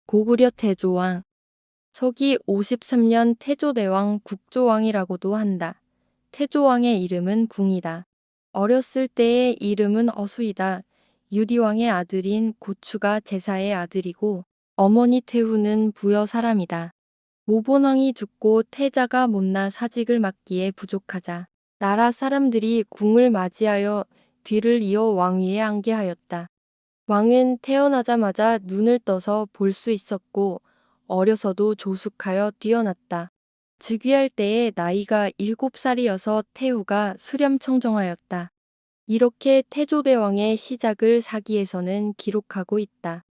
고구려 태조왕. 서기 53년 태조대왕 국조왕이라고도 한다. 태조왕의 이름은 궁이다. 어렸을 때의 이름은 어수이다. 유리왕의 아들인 고추가 제사의 아들이고 어머니 태후는 부여 사람이다. 모본왕이 죽고 태자가 못나 사직을 맡기에 부족하자 나라 사람들이 궁을 맞이하여 뒤를 이어 왕위에 앉게 하였다. 왕은 태어나자마자 눈을 떠서 볼 수 있었고 어려서도 조숙하여 뛰어났다. 즉위할 때에 나이가 7살이어서 태후가 수렴청정하였다. 이렇게 태조대왕의 시작을 사기에서는 기록하고 있다.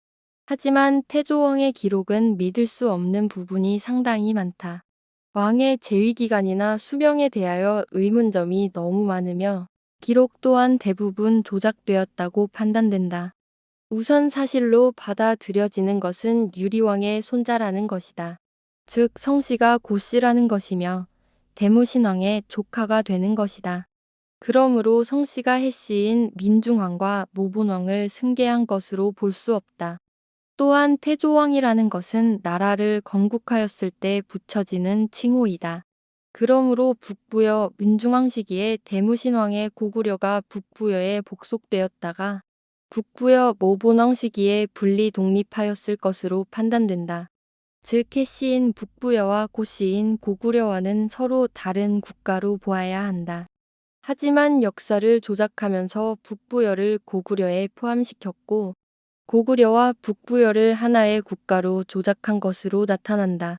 하지만 태조왕의 기록은 믿을 수 없는 부분이 상당히 많다. 왕의 재위기간이나 수명에 대하여 의문점이 너무 많으며 기록 또한 대부분 조작되었다고 판단된다. 우선 사실로 받아들여지는 것은 유리왕의 손자라는 것이다. 즉 성씨가 고씨라는 것이며 대무신왕의 조카가 되는 것이다. 그러므로 성씨가 해씨인 민중왕과 모본왕을 승계한 것으로 볼 수 없다. 또한 태조왕이라는 것은 나라를 건국하였을 때 붙여지는 칭호이다. 그러므로 북부여 민중왕 시기에 대무신왕의 고구려가 북부여에 복속되었다가 북부여 모본왕 시기에 분리 독립하였을 것으로 판단된다. 즉 해씨인 북부여와 고씨인 고구려와는 서로 다른 국가로 보아야 한다. 하지만 역사를 조작하면서 북부여를 고구려에 포함시켰고 고구려와 북부여를 하나의 국가로 조작한 것으로 나타난다.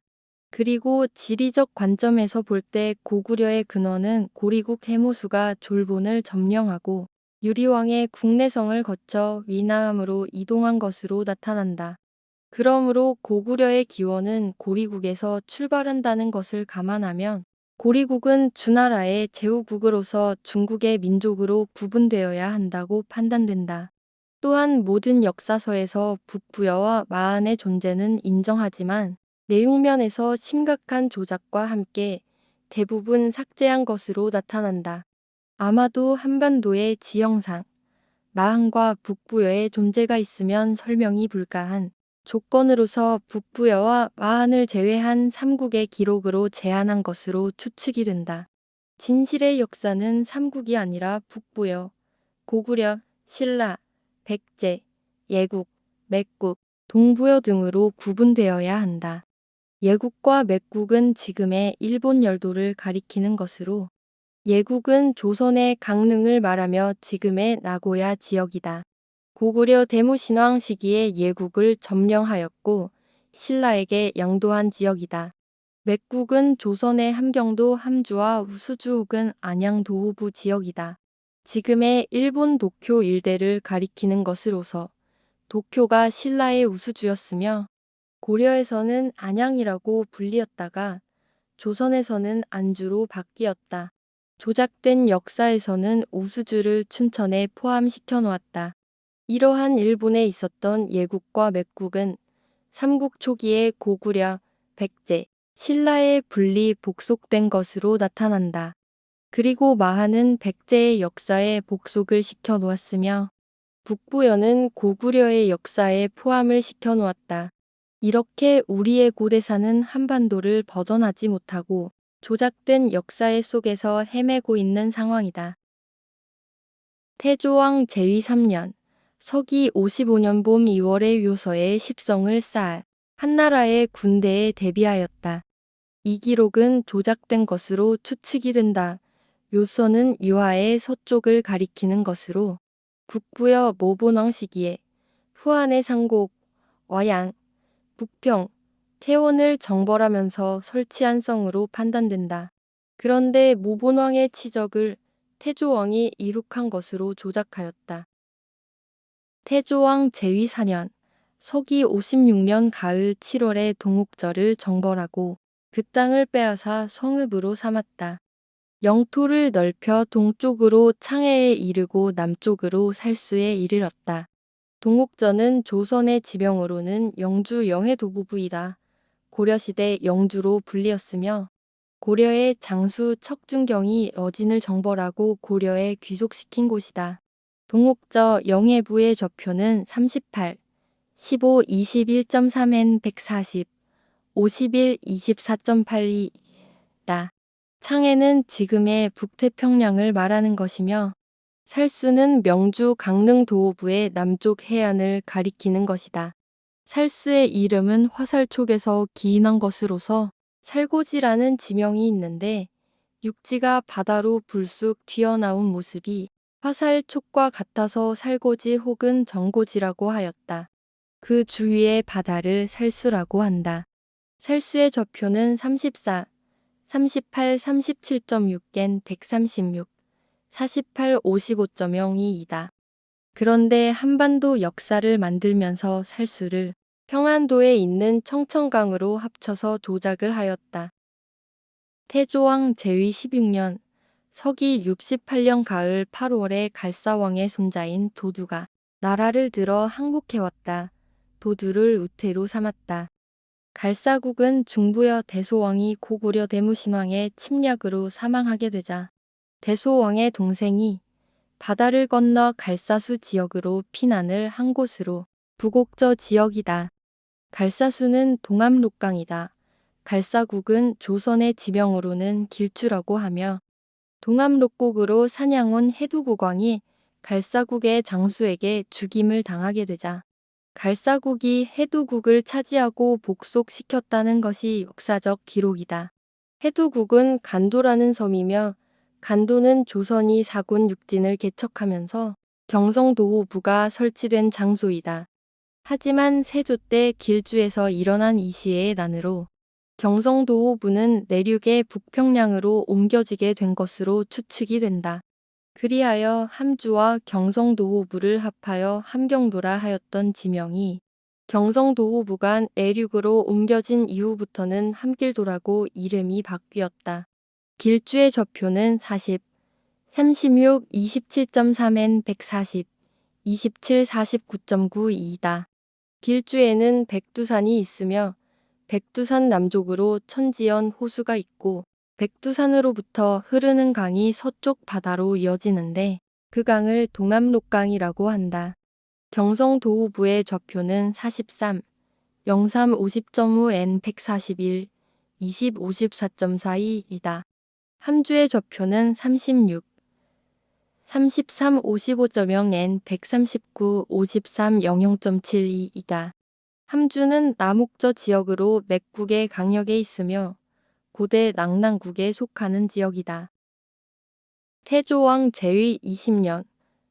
그리고 지리적 관점에서 볼 때 고구려의 근원은 고리국 해무수가 졸본을 점령하고 유리왕의 국내성을 거쳐 위남으로 이동한 것으로 나타난다. 그러므로 고구려의 기원은 고리국에서 출발한다는 것을 감안하면 고리국은 주나라의 제후국으로서 중국의 민족으로 구분되어야 한다고 판단된다. 또한 모든 역사서에서 북부여와 마한의 존재는 인정하지만 내용면에서 심각한 조작과 함께 대부분 삭제한 것으로 나타난다. 아마도 한반도의 지형상 마한과 북부여의 존재가 있으면 설명이 불가한 조건으로서 북부여와 마한을 제외한 삼국의 기록으로 제한한 것으로 추측이 된다. 진실의 역사는 삼국이 아니라 북부여, 고구려, 신라, 백제, 예국, 맥국, 동부여 등으로 구분되어야 한다. 예국과 맥국은 지금의 일본 열도를 가리키는 것으로 예국은 조선의 강릉을 말하며 지금의 나고야 지역이다. 고구려 대무신왕 시기에 예국을 점령하였고 신라에게 양도한 지역이다. 맥국은 조선의 함경도 함주와 우수주 혹은 안양 도호부 지역이다. 지금의 일본 도쿄 일대를 가리키는 것으로서 도쿄가 신라의 우수주였으며 고려에서는 안양이라고 불리었다가 조선에서는 안주로 바뀌었다. 조작된 역사에서는 우수주를 춘천에 포함시켜 놓았다. 이러한 일본에 있었던 예국과 맥국은 삼국 초기에 고구려, 백제, 신라의 분리 복속된 것으로 나타난다. 그리고 마한은 백제의 역사에 복속을 시켜 놓았으며 북부여는 고구려의 역사에 포함을 시켜 놓았다. 이렇게 우리의 고대사는 한반도를 벗어나지 못하고 조작된 역사의 속에서 헤매고 있는 상황이다. 태조왕 제위 3년 서기 55년 봄 2월에 요서에 십성을 쌓아 한나라의 군대에 대비하였다. 이 기록은 조작된 것으로 추측이 된다. 요서는 유하의 서쪽을 가리키는 것으로 북부여 모본왕 시기에 후한의 상곡, 어양, 북평, 태원을 정벌하면서 설치한 성으로 판단된다. 그런데 모본왕의 치적을 태조왕이 이룩한 것으로 조작하였다. 태조왕 제위 4년 서기 56년 가을 7월에 동욱절을 정벌하고 그 땅을 빼앗아 성읍으로 삼았다. 영토를 넓혀 동쪽으로 창해에 이르고 남쪽으로 살수에 이르렀다. 동욱전은 조선의 지명으로는 영주 영해도부부이다. 고려시대 영주로 불리었으며 고려의 장수 척준경이 어진을 정벌하고 고려에 귀속시킨 곳이다. 동욱저 영해부의 좌표는 38, 15 21.3N 140 51 24.82다. 창해는 지금의 북태평양을 말하는 것이며 살수는 명주 강릉 도호부의 남쪽 해안을 가리키는 것이다. 살수의 이름은 화살촉에서 기인한 것으로서 살고지라는 지명이 있는데 육지가 바다로 불쑥 튀어나온 모습이 화살촉과 같아서 살고지 혹은 정고지라고 하였다. 그 주위의 바다를 살수라고 한다. 살수의 좌표는 34, 38, 37.6겐 136, 48, 55.02이다. 그런데 한반도 역사를 만들면서 살수를 평안도에 있는 청천강으로 합쳐서 조작을 하였다. 태조왕 제위 16년, 서기 68년 가을 8월에 갈사왕의 손자인 도두가 나라를 들어 항복해왔다. 도두를 우태로 삼았다. 갈사국은 중부여 대소왕이 고구려 대무신왕의 침략으로 사망하게 되자 대소왕의 동생이 바다를 건너 갈사수 지역으로 피난을 한 곳으로 부곡저 지역이다. 갈사수는 동암록강이다. 갈사국은 조선의 지명으로는 길주라고 하며 동암록곡으로 사냥온 해두국왕이 갈사국의 장수에게 죽임을 당하게 되자 갈사국이 해두국을 차지하고 복속시켰다는 것이 역사적 기록이다. 해두국은 간도라는 섬이며 간도는 조선이 사군 육진을 개척하면서 경성도호부가 설치된 장소이다. 하지만 세조 때 길주에서 일어난 이시의 난으로 경성도호부는 내륙의 북평양으로 옮겨지게 된 것으로 추측이 된다. 그리하여 함주와 경성도호부를 합하여 함경도라 하였던 지명이 경성도호부가 내륙으로 옮겨진 이후부터는 함길도라고 이름이 바뀌었다. 길주의 좌표는 40, 36, 27.3N 140, 27, 49.92이다. 길주에는 백두산이 있으며 백두산 남쪽으로 천지연 호수가 있고 백두산으로부터 흐르는 강이 서쪽 바다로 이어지는데 그 강을 동암록강이라고 한다. 경성도호부의 좌표는 43, 03 50.5N 141, 20 54.42이다. 함주의 좌표는 36, 33 55.0N 139 53 00.72이다. 함주는 남옥저 지역으로 맥국의 강역에 있으며 고대 낙랑국에 속하는 지역이다. 태조왕 제위 20년,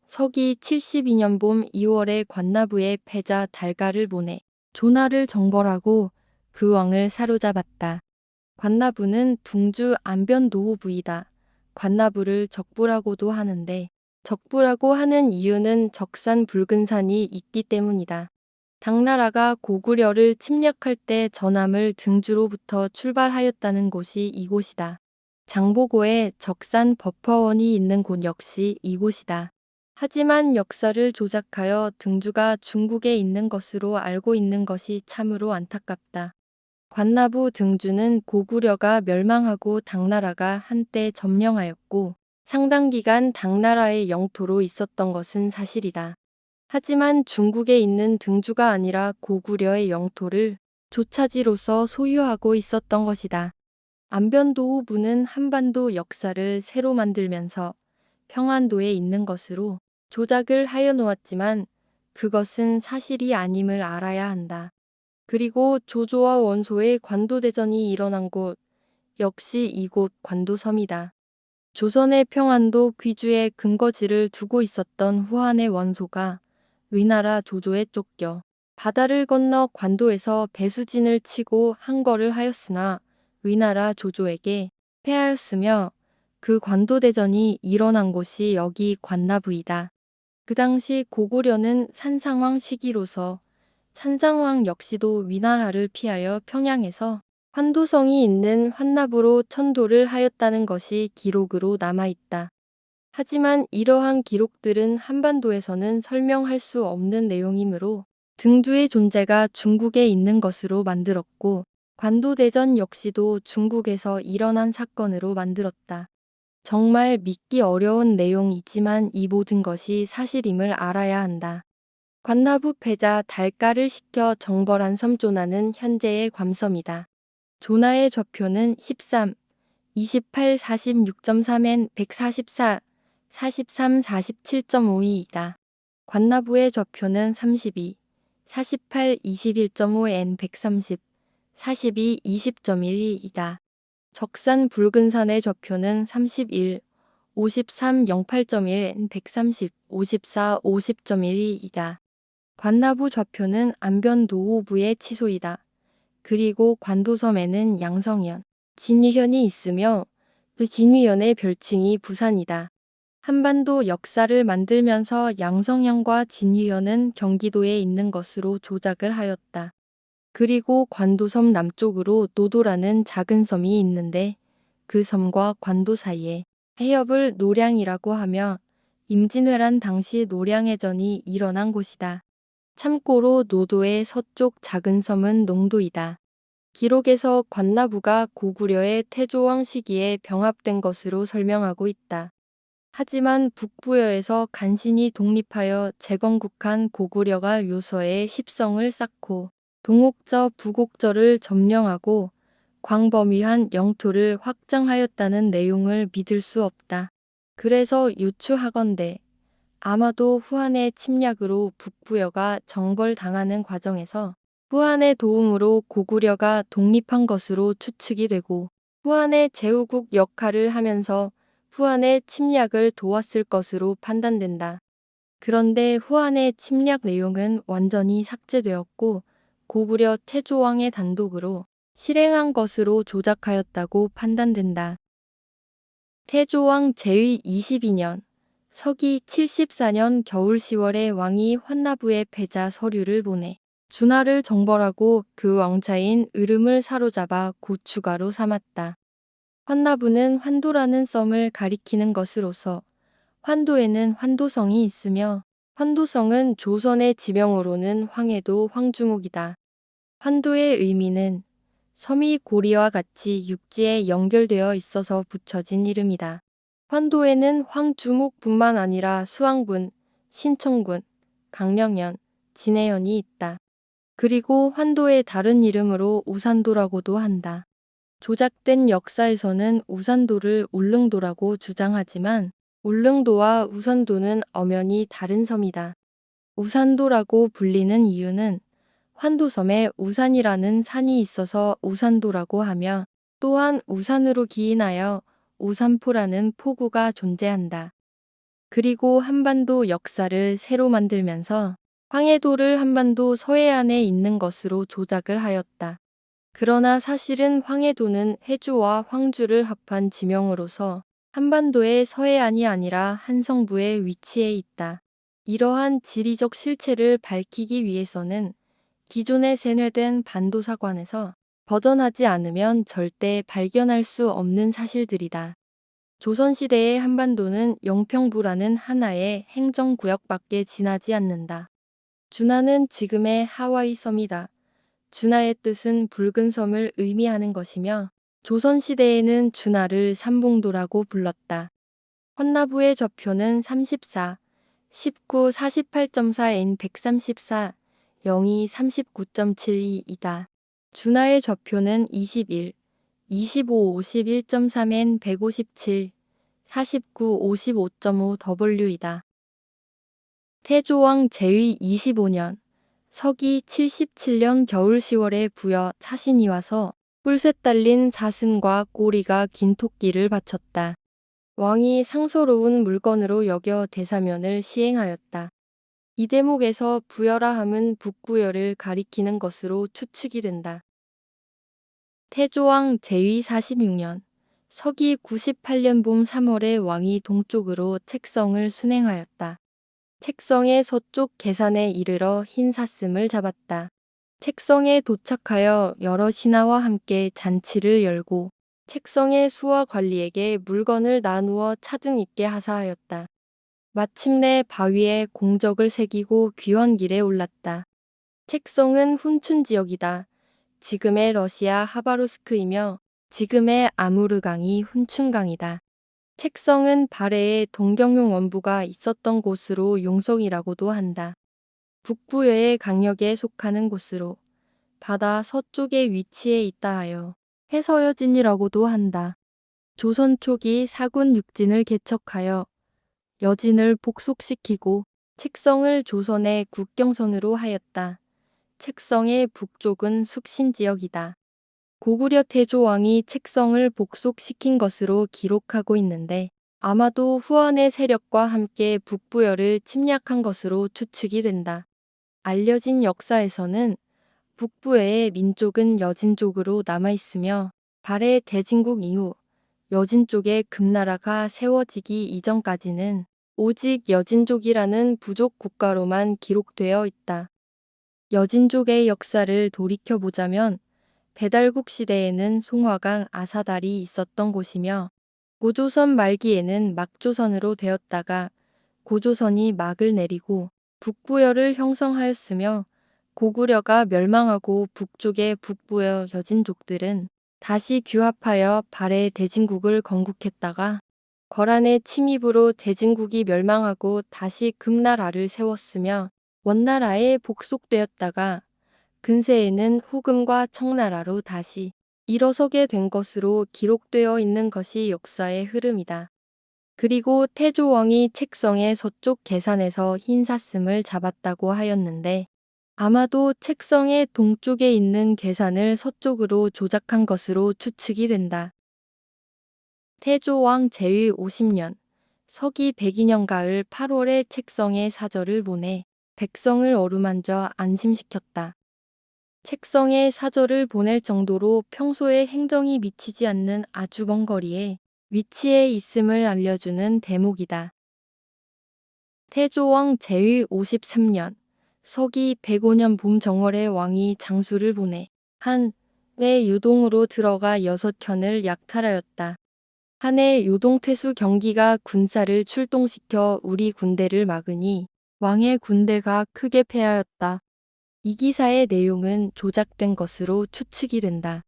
서기 72년 봄 2월에 관나부에 패자 달가를 보내 조나를 정벌하고 그 왕을 사로잡았다. 관나부는 둥주 안변도호부이다. 관나부를 적부라고도 하는데 적부라고 하는 이유는 적산 붉은 산이 있기 때문이다. 당나라가 고구려를 침략할 때 전함을 등주로부터 출발하였다는 곳이 이곳이다. 장보고에 적산 버퍼원이 있는 곳 역시 이곳이다. 하지만 역사를 조작하여 등주가 중국에 있는 것으로 알고 있는 것이 참으로 안타깝다. 관나부 등주는 고구려가 멸망하고 당나라가 한때 점령하였고 상당 기간 당나라의 영토로 있었던 것은 사실이다. 하지만 중국에 있는 등주가 아니라 고구려의 영토를 조차지로서 소유하고 있었던 것이다. 안변도호부는 한반도 역사를 새로 만들면서 평안도에 있는 것으로 조작을 하여 놓았지만 그것은 사실이 아님을 알아야 한다. 그리고 조조와 원소의 관도대전이 일어난 곳 역시 이곳 관도섬이다. 조선의 평안도 귀주에 근거지를 두고 있었던 후한의 원소가 위나라 조조에 쫓겨 바다를 건너 관도에서 배수진을 치고 항거를 하였으나 위나라 조조에게 패하였으며 그 관도대전이 일어난 곳이 여기 관나부이다. 그 당시 고구려는 산상황 시기로서 산상황 역시도 위나라를 피하여 평양에서 환도성이 있는 환나부로 천도를 하였다는 것이 기록으로 남아있다. 하지만 이러한 기록들은 한반도에서는 설명할 수 없는 내용이므로 등주의 존재가 중국에 있는 것으로 만들었고 관도대전 역시도 중국에서 일어난 사건으로 만들었다. 정말 믿기 어려운 내용이지만 이 모든 것이 사실임을 알아야 한다. 관나부 패자 달가를 시켜 정벌한 섬 조나는 현재의 괌섬이다. 조나의 좌표는 13, 28, 46.3엔 144, 43, 47.52이다. 관나부의 좌표는 32, 48, 21.5엔 130, 42, 20.12이다. 적산 붉은산의 좌표는 31, 53, 08.1엔 130, 54, 50.12이다. 관나부 좌표는 안변도호부의 치소이다. 그리고 관도섬에는 양성현, 진위현이 있으며 그 진위현의 별칭이 부산이다. 한반도 역사를 만들면서 양성현과 진위현은 경기도에 있는 것으로 조작을 하였다. 그리고 관도섬 남쪽으로 노도라는 작은 섬이 있는데 그 섬과 관도 사이에 해협을 노량이라고 하며 임진왜란 당시 노량해전이 일어난 곳이다. 참고로 노도의 서쪽 작은 섬은 농도이다. 기록에서 관나부가 고구려의 태조왕 시기에 병합된 것으로 설명하고 있다. 하지만 북부여에서 간신히 독립하여 재건국한 고구려가 요서에 십성을 쌓고 동옥저 북옥저를 점령하고 광범위한 영토를 확장하였다는 내용을 믿을 수 없다. 그래서 유추하건대 아마도 후한의 침략으로 북부여가 정벌당하는 과정에서 후한의 도움으로 고구려가 독립한 것으로 추측이 되고 후한의 제후국 역할을 하면서 후한의 침략을 도왔을 것으로 판단된다. 그런데 후한의 침략 내용은 완전히 삭제되었고 고구려 태조왕의 단독으로 실행한 것으로 조작하였다고 판단된다. 태조왕 제위 22년 서기 74년 겨울 10월에 왕이 환나부에 패자 서류를 보내 준하를 정벌하고 그 왕차인 으름을 사로잡아 고추가로 삼았다. 환나부는 환도라는 썸을 가리키는 것으로서 환도에는 환도성이 있으며 환도성은 조선의 지명으로는 황해도 황주목이다. 환도의 의미는 섬이 고리와 같이 육지에 연결되어 있어서 붙여진 이름이다. 환도에는 황주목뿐만 아니라 수왕군, 신청군, 강령현, 진해현이 있다. 그리고 환도의 다른 이름으로 우산도라고도 한다. 조작된 역사에서는 우산도를 울릉도라고 주장하지만 울릉도와 우산도는 엄연히 다른 섬이다. 우산도라고 불리는 이유는 환도섬에 우산이라는 산이 있어서 우산도라고 하며 또한 우산으로 기인하여 우산포라는 포구가 존재한다. 그리고 한반도 역사를 새로 만들면서 황해도를 한반도 서해안에 있는 것으로 조작을 하였다. 그러나 사실은 황해도는 해주와 황주를 합한 지명으로서 한반도의 서해안이 아니라 한성부에 위치해 있다. 이러한 지리적 실체를 밝히기 위해서는 기존에 세뇌된 반도사관에서 벗어나지 않으면 절대 발견할 수 없는 사실들이다. 조선시대의 한반도는 영평부라는 하나의 행정구역밖에 지나지 않는다. 준하는 지금의 하와이 섬이다. 준하의 뜻은 붉은 섬을 의미하는 것이며 조선시대에는 준하를 삼봉도라고 불렀다. 헌나부의 좌표는 34, 19, 48.4N 134, 02, 39.72이다. 준하의 좌표는 21, 25, 51.3N 157, 49, 55.5W이다. 태조왕 제위 25년 서기 77년 겨울 10월에 부여 사신이 와서 뿔셋 달린 사슴과 꼬리가 긴 토끼를 바쳤다. 왕이 상서로운 물건으로 여겨 대사면을 시행하였다. 이 대목에서 부여라 함은 북부여를 가리키는 것으로 추측이 된다. 태조왕 제위 46년 서기 98년 봄 3월에 왕이 동쪽으로 책성을 순행하였다. 책성의 서쪽 계산에 이르러 흰 사슴을 잡았다. 책성에 도착하여 여러 신하와 함께 잔치를 열고 책성의 수하 관리에게 물건을 나누어 차등 있게 하사하였다. 마침내 바위에 공적을 새기고 귀환길에 올랐다. 책성은 훈춘 지역이다. 지금의 러시아 하바로스크이며 지금의 아무르강이 훈춘강이다. 책성은 발해에 동경용 원부가 있었던 곳으로 용성이라고도 한다. 북부여의 강역에 속하는 곳으로 바다 서쪽에 위치해 있다 하여 해서여진이라고도 한다. 조선 초기 사군 육진을 개척하여 여진을 복속시키고 책성을 조선의 국경선으로 하였다. 책성의 북쪽은 숙신지역이다. 고구려 태조왕이 책성을 복속시킨 것으로 기록하고 있는데 아마도 후한의 세력과 함께 북부여를 침략한 것으로 추측이 된다. 알려진 역사에서는 북부여의 민족은 여진 쪽으로 남아있으며 발해 대진국 이후 여진 쪽에 금나라가 세워지기 이전까지는 오직 여진족이라는 부족 국가로만 기록되어 있다. 여진족의 역사를 돌이켜보자면 배달국 시대에는 송화강 아사달이 있었던 곳이며 고조선 말기에는 막조선으로 되었다가 고조선이 막을 내리고 북부여를 형성하였으며 고구려가 멸망하고 북쪽의 북부여 여진족들은 다시 규합하여 발해 대진국을 건국했다가 거란의 침입으로 대진국이 멸망하고 다시 금나라를 세웠으며 원나라에 복속되었다가 근세에는 후금과 청나라로 다시 일어서게 된 것으로 기록되어 있는 것이 역사의 흐름이다. 그리고 태조왕이 책성의 서쪽 계산에서 흰사슴을 잡았다고 하였는데 아마도 책성의 동쪽에 있는 계산을 서쪽으로 조작한 것으로 추측이 된다. 태조왕 제위 50년 서기 102년 가을 8월에 책성에 사절을 보내 백성을 어루만져 안심시켰다. 책성에 사절을 보낼 정도로 평소에 행정이 미치지 않는 아주 먼 거리에 위치해 있음을 알려주는 대목이다. 태조왕 제위 53년 서기 105년 봄 정월에 왕이 장수를 보내 한해 요동으로 들어가 6현을 약탈하였다. 한해 요동태수 경기가 군사를 출동시켜 우리 군대를 막으니 왕의 군대가 크게 패하였다. 이 기사의 내용은 조작된 것으로 추측이 된다.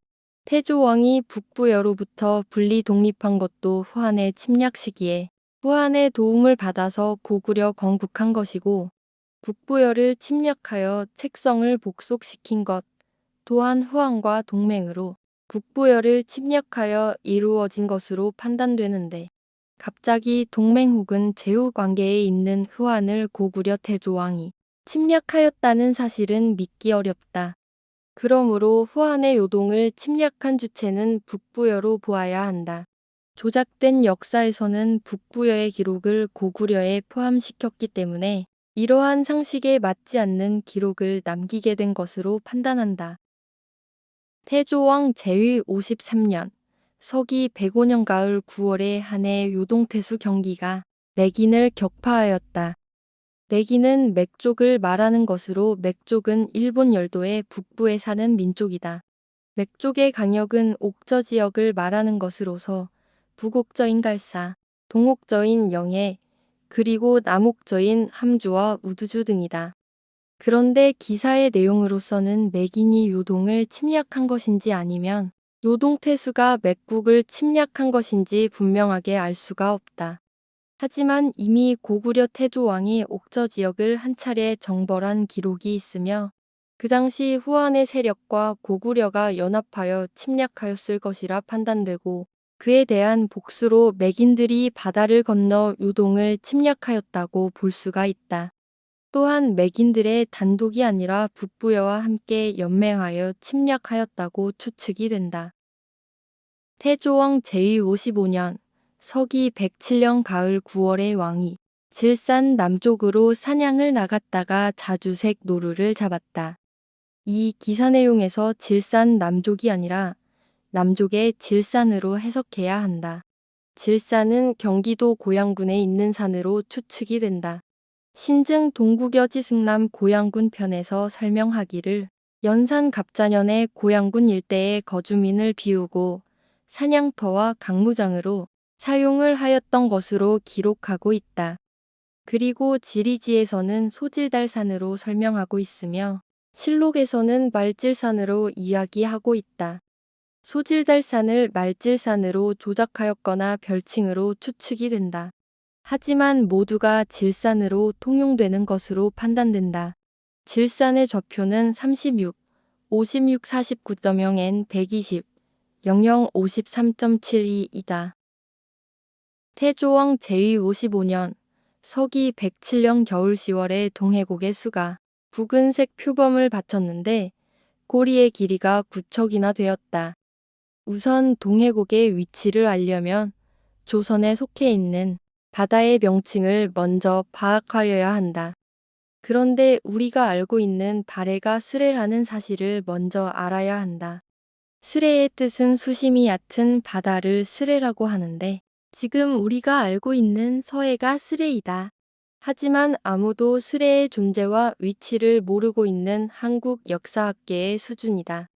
태조왕이 북부여로부터 분리 독립한 것도 후한의 침략 시기에 후한의 도움을 받아서 고구려 건국한 것이고 북부여를 침략하여 책성을 복속시킨 것 또한 후한과 동맹으로 북부여를 침략하여 이루어진 것으로 판단되는데 갑자기 동맹 혹은 제후 관계에 있는 후한을 고구려 태조왕이 침략하였다는 사실은 믿기 어렵다. 그러므로 후한의 요동을 침략한 주체는 북부여로 보아야 한다. 조작된 역사에서는 북부여의 기록을 고구려에 포함시켰기 때문에 이러한 상식에 맞지 않는 기록을 남기게 된 것으로 판단한다. 태조왕 제위 53년 서기 105년 가을 9월에 한해 요동태수 경기가 맥인을 격파하였다. 맥인은 맥족을 말하는 것으로 맥족은 일본 열도의 북부에 사는 민족이다. 맥족의 강역은 옥저 지역을 말하는 것으로서 북옥저인 갈사, 동옥저인 영해, 그리고 남옥저인 함주와 우두주 등이다. 그런데 기사의 내용으로서는 맥인이 요동을 침략한 것인지 아니면 요동태수가 맥국을 침략한 것인지 분명하게 알 수가 없다. 하지만 이미 고구려 태조왕이 옥저 지역을 한 차례 정벌한 기록이 있으며 그 당시 후한의 세력과 고구려가 연합하여 침략하였을 것이라 판단되고 그에 대한 복수로 맥인들이 바다를 건너 요동을 침략하였다고 볼 수가 있다. 또한 맥인들의 단독이 아니라 북부여와 함께 연맹하여 침략하였다고 추측이 된다. 태조왕 제위 55년 서기 107년 가을 9월에 왕이 질산 남쪽으로 사냥을 나갔다가 자주색 노루를 잡았다. 이 기사 내용에서 질산 남족이 아니라 남족의 질산으로 해석해야 한다. 질산은 경기도 고양군에 있는 산으로 추측이 된다. 신증 동국여지 승남 고양군 편에서 설명하기를 연산 갑자년에 고양군 일대의 거주민을 비우고 사냥터와 강무장으로 사용을 하였던 것으로 기록하고 있다. 그리고 지리지에서는 소질달산으로 설명하고 있으며 실록에서는 말질산으로 이야기하고 있다. 소질달산을 말질산으로 조작하였거나 별칭으로 추측이 된다. 하지만 모두가 질산으로 통용되는 것으로 판단된다. 질산의 좌표는 36, 56 49.0N 120, 00 53.72이다. 태조왕 제위 55년 서기 107년 겨울 10월에 동해곡의 수가 붉은색 표범을 바쳤는데 꼬리의 길이가 9척이나 되었다. 우선 동해곡의 위치를 알려면 조선에 속해 있는 바다의 명칭을 먼저 파악하여야 한다. 그런데 우리가 알고 있는 발해가 스레라는 사실을 먼저 알아야 한다. 스레의 뜻은 수심이 얕은 바다를 스레라고 하는데 지금 우리가 알고 있는 서해가 스레이다. 하지만 아무도 스레의 존재와 위치를 모르고 있는 한국 역사학계의 수준이다.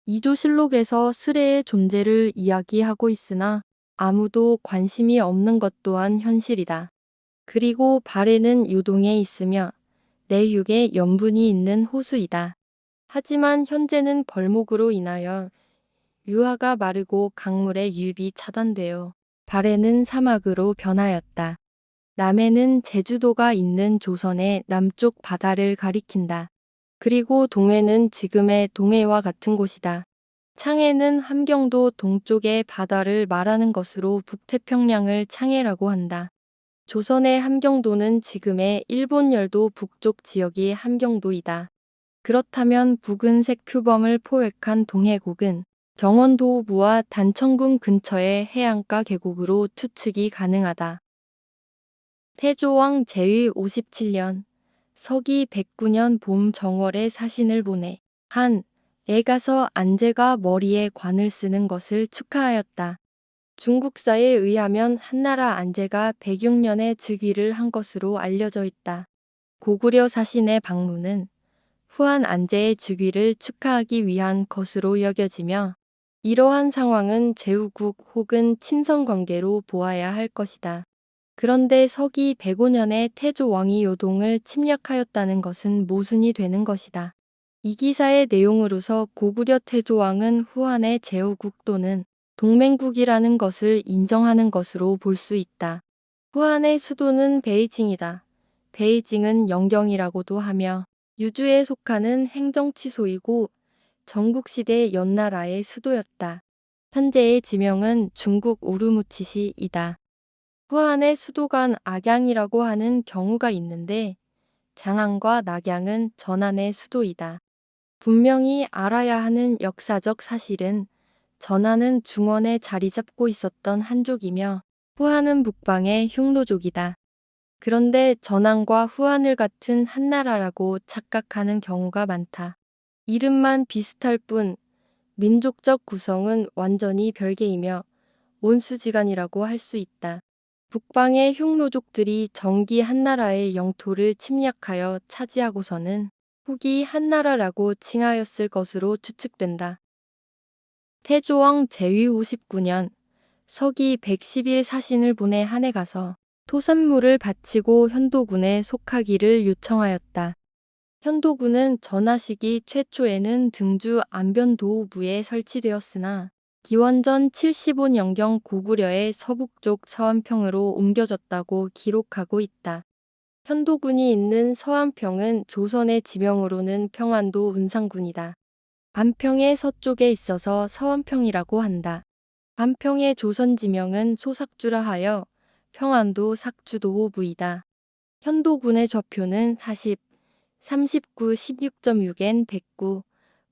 이조실록에서 스레의 존재를 이야기하고 있으나 아무도 관심이 없는 것 또한 현실이다. 그리고 발해는 유동에 있으며 내육에 염분이 있는 호수이다. 하지만 현재는 벌목으로 인하여 유하가 마르고 강물의 유입이 차단되어 발해는 사막으로 변하였다. 남해는 제주도가 있는 조선의 남쪽 바다를 가리킨다. 그리고 동해는 지금의 동해와 같은 곳이다. 창해는 함경도 동쪽의 바다를 말하는 것으로 북태평양을 창해라고 한다. 조선의 함경도는 지금의 일본 열도 북쪽 지역이 함경도이다. 그렇다면 붉은색 표범을 포획한 동해곡은 경원도부와 단천군 근처의 해안가 계곡으로 추측이 가능하다. 태조왕 제위 57년 서기 109년 봄 정월에 사신을 보내 한에 가서 안제가 머리에 관을 쓰는 것을 축하하였다. 중국사에 의하면 한나라 안제가 106년에 즉위를 한 것으로 알려져 있다. 고구려 사신의 방문은 후한 안제의 즉위를 축하하기 위한 것으로 여겨지며 이러한 상황은 제후국 혹은 친선 관계로 보아야 할 것이다. 그런데 서기 105년에 태조 왕이 요동을 침략하였다는 것은 모순이 되는 것이다. 이 기사의 내용으로서 고구려 태조 왕은 후한의 제후국 또는 동맹국이라는 것을 인정하는 것으로 볼 수 있다. 후한의 수도는 베이징이다. 베이징은 영경이라고도 하며 유주에 속하는 행정치소이고 전국시대 연나라의 수도였다. 현재의 지명은 중국 우르무치시이다. 후한의 수도간 악양이라고 하는 경우가 있는데 장안과 낙양은 전안의 수도이다. 분명히 알아야 하는 역사적 사실은 전안은 중원에 자리 잡고 있었던 한족이며 후한은 북방의 흉노족이다. 그런데 전안과 후한을 같은 한나라라고 착각하는 경우가 많다. 이름만 비슷할 뿐 민족적 구성은 완전히 별개이며 온수지간이라고 할 수 있다. 북방의 흉노족들이 정기 한나라의 영토를 침략하여 차지하고서는 후기 한나라라고 칭하였을 것으로 추측된다. 태조왕 제위 59년 서기 110일 사신을 보내 한에 가서 토산물을 바치고 현도군에 속하기를 요청하였다. 현도군은 전하 시기 최초에는 등주 안변도후부에 설치되었으나 기원전 75년경 고구려의 서북쪽 서안평으로 옮겨졌다고 기록하고 있다. 현도군이 있는 서안평은 조선의 지명으로는 평안도 운상군이다. 안평의 서쪽에 있어서 서안평이라고 한다. 안평의 조선 지명은 소삭주라 하여 평안도 삭주도호부이다. 현도군의 좌표는 40, 39 16.6N 109,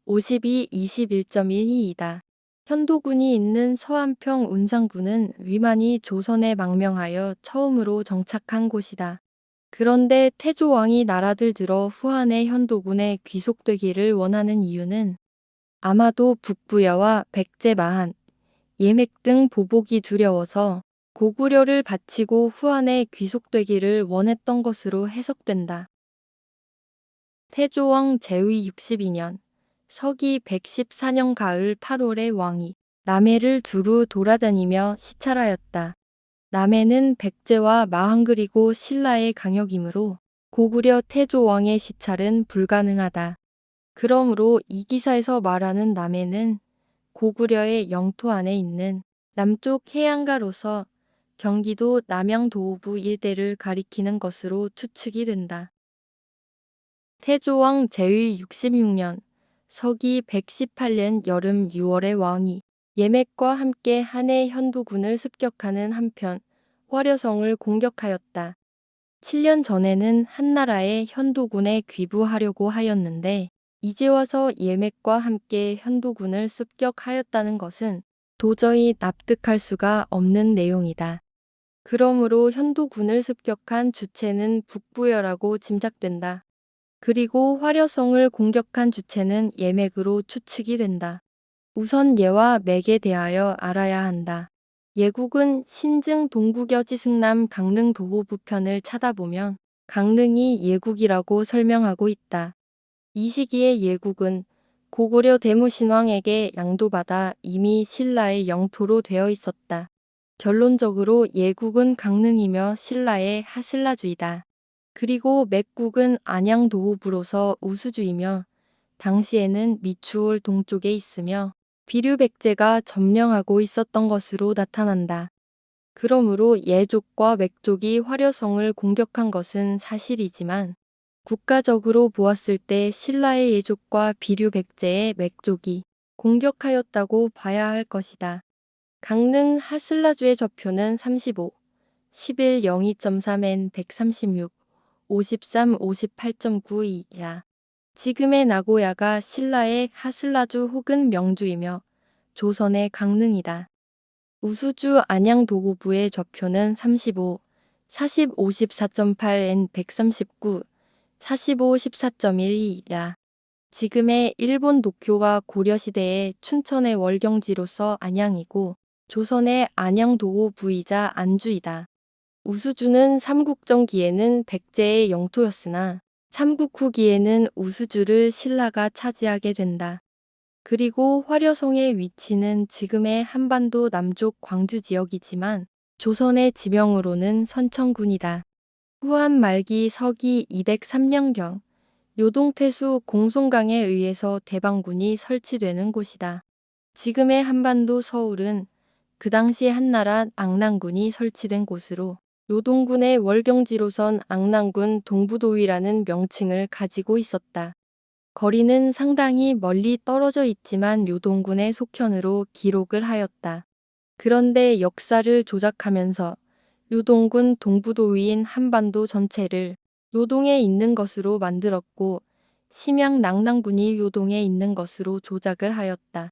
52 21.12이다. 현도군이 있는 서안평 운상군은 위만이 조선에 망명하여 처음으로 정착한 곳이다. 그런데 태조왕이 나라들 들어 후한의 현도군에 귀속되기를 원하는 이유는 아마도 북부여와 백제마한, 예맥 등 보복이 두려워서 고구려를 바치고 후한에 귀속되기를 원했던 것으로 해석된다. 태조왕 제위 62년 서기 114년 가을 8월에 왕이 남해를 두루 돌아다니며 시찰하였다. 남해는 백제와 마한 그리고 신라의 강역이므로 고구려 태조왕의 시찰은 불가능하다. 그러므로 이 기사에서 말하는 남해는 고구려의 영토 안에 있는 남쪽 해안가로서 경기도 남양도호부 일대를 가리키는 것으로 추측이 된다. 태조왕 제위 66년 서기 118년 여름 6월에 왕이 예맥과 함께 한해 현도군을 습격하는 한편 화려성을 공격하였다. 7년 전에는 한나라의 현도군에 귀부하려고 하였는데 이제 와서 예맥과 함께 현도군을 습격하였다는 것은 도저히 납득할 수가 없는 내용이다. 그러므로 현도군을 습격한 주체는 북부여라고 짐작된다. 그리고 화려성을 공격한 주체는 예맥으로 추측이 된다. 우선 예와 맥에 대하여 알아야 한다. 예국은 신증 동국여지 승남 강릉 도호부 편을 찾아보면 강릉이 예국이라고 설명하고 있다. 이 시기에 예국은 고구려 대무신왕에게 양도받아 이미 신라의 영토로 되어 있었다. 결론적으로 예국은 강릉이며 신라의 하슬라주이다. 그리고 맥국은 안양도호부로서 우수주이며 당시에는 미추홀 동쪽에 있으며 비류백제가 점령하고 있었던 것으로 나타난다. 그러므로 예족과 맥족이 화려성을 공격한 것은 사실이지만 국가적으로 보았을 때 신라의 예족과 비류백제의 맥족이 공격하였다고 봐야 할 것이다. 강릉 하슬라주의 저표는 35, 11 02.3N 136, 53 58.92야. 지금의 나고야가 신라의 하슬라주 혹은 명주이며 조선의 강릉이다. 우수주 안양도호부의 좌표는 35, 40 54.8N 139, 45 14.12야. 지금의 일본 도쿄가 고려시대의 춘천의 월경지로서 안양이고 조선의 안양도호부이자 안주이다. 우수주는 삼국전기에는 백제의 영토였으나 삼국 후기에는 우수주를 신라가 차지하게 된다. 그리고 화려성의 위치는 지금의 한반도 남쪽 광주 지역이지만 조선의 지명으로는 선천군이다. 후한 말기 서기 203년경 요동태수 공송강에 의해서 대방군이 설치되는 곳이다. 지금의 한반도 서울은 그 당시 한나라 악난군이 설치된 곳으로 요동군의 월경지로선 악난군 동부도위라는 명칭을 가지고 있었다. 거리는 상당히 멀리 떨어져 있지만 요동군의 속현으로 기록을 하였다. 그런데 역사를 조작하면서 요동군 동부도위인 한반도 전체를 요동에 있는 것으로 만들었고 심양 낙랑군이 요동에 있는 것으로 조작을 하였다.